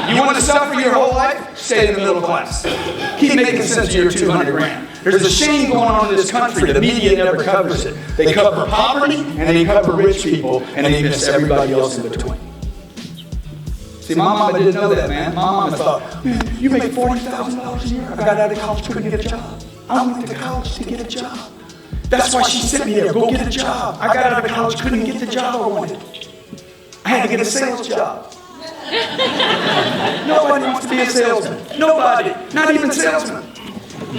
You want to suffer your whole life? Stay in the middle class. Keep making sense of your 200 grand. There's a shame going on in this country. The media never covers it. They cover poverty, and they cover rich people, and they miss everybody else in between. See, my mama didn't know that, man. My mama thought, man, you make $40,000 a year. I got out of college, couldn't get a job. I went to college to get a job. That's why she sent me there. Go get a job. I got out of college, couldn't get the job I wanted. I had to get a sales job. Nobody wants to be a salesman. Nobody. Not even salesmen.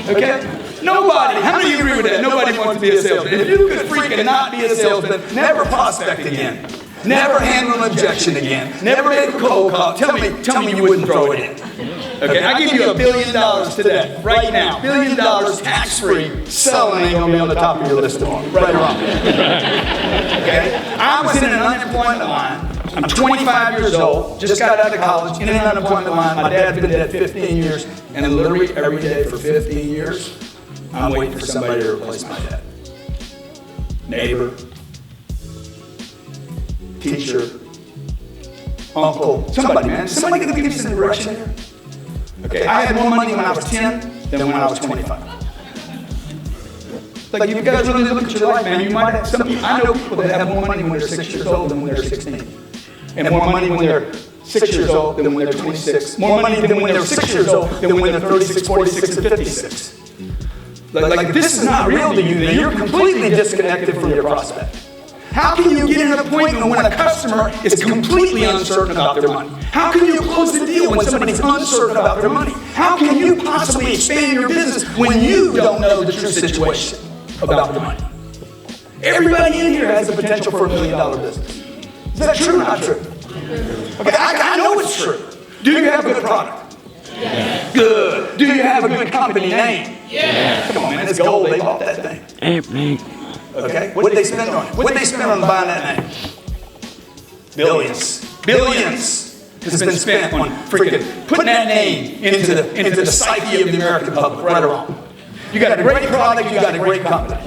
Okay? Nobody. How many of you agree with that? Nobody wants to be a salesman. If you could freaking not be a salesman, never prospect again. Never handle an objection again. Never make a cold call. Tell me you wouldn't throw it in. Okay, I give you $1 billion today, right now. $1 billion tax-free. Selling ain't gonna be on the top of your list tomorrow. Right or wrong. Okay? I was in an unemployment line. I'm 25 years old, just got out of college, in an unemployment line. My dad's been dead 15 years, and literally every day for 15 years, I'm waiting for somebody to replace my dad. Neighbor, teacher, uncle, somebody, man. Somebody gonna give me some direction here? Okay, I had more money when I was 10 than when I was 25. Like, if you guys really look at your life, man, you might have some people, I know people that have more money when they're 6 years old than when they're 16. And more money when they're 6 years old than when they're 26. More money than when they're 6 years old than when they're 36, 46, and 56. Like this is not real to you, then you're completely disconnected from your prospect. How can you get an appointment when a customer is completely uncertain about their money? How can you close a deal when somebody's uncertain about their money? How can you possibly expand your business when you don't know the true situation about the money? Everybody in here has the potential for $1 million business. Is that true or not true? Okay, I know it's true. Do you have a good product? Yes. Good. Do you have a good company name? Yes. Come on, man, it's gold. They bought that thing. Okay, what did they spend on it? What did they spend on buying that name? Billions. Billions has been spent on freaking putting that name into the psyche of the American public, right or wrong. You got a great product, you got a great company.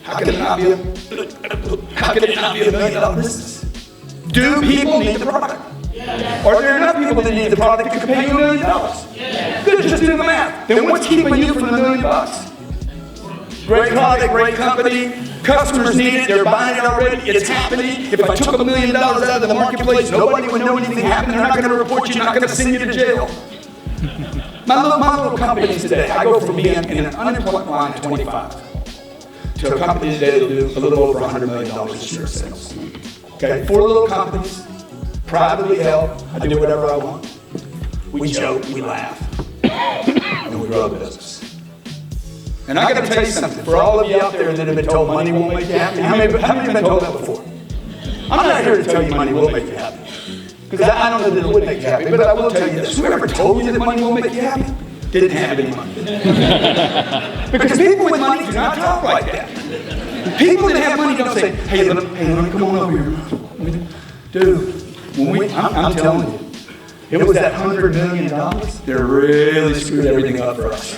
How can it not be a $1 million business? Do people need the product? Yes. Are there enough people that need the product that can pay you $1 million? Yes. Good, just do the math. Then what's keeping you from the $1 million? Great product, great company. Customers need it. They're buying it already. It's happening. If I took $1 million out of the marketplace, nobody would know anything happened. They're not going to report you. Not going to send you to jail. My little company today, I go from being in an unemployment line at 25 to a company today that'll do a little over $100 million this year of sales. Okay, 4 little companies, privately held. I do whatever I want. We joke, we laugh, and we grow the business. And I got to tell you something. For all of you out there that have been told money won't make you happy, how many have been told that before? I'm not here to tell you money will make you happy, because I don't know that it would make you happy, but I will tell you this. Whoever told you that money will make you happy didn't have any money. Because people with money do not talk like that. People that have money don't say, hey, let me come on over here. Dude, I'm telling you, it was that $100 million that really screwed everything up for us.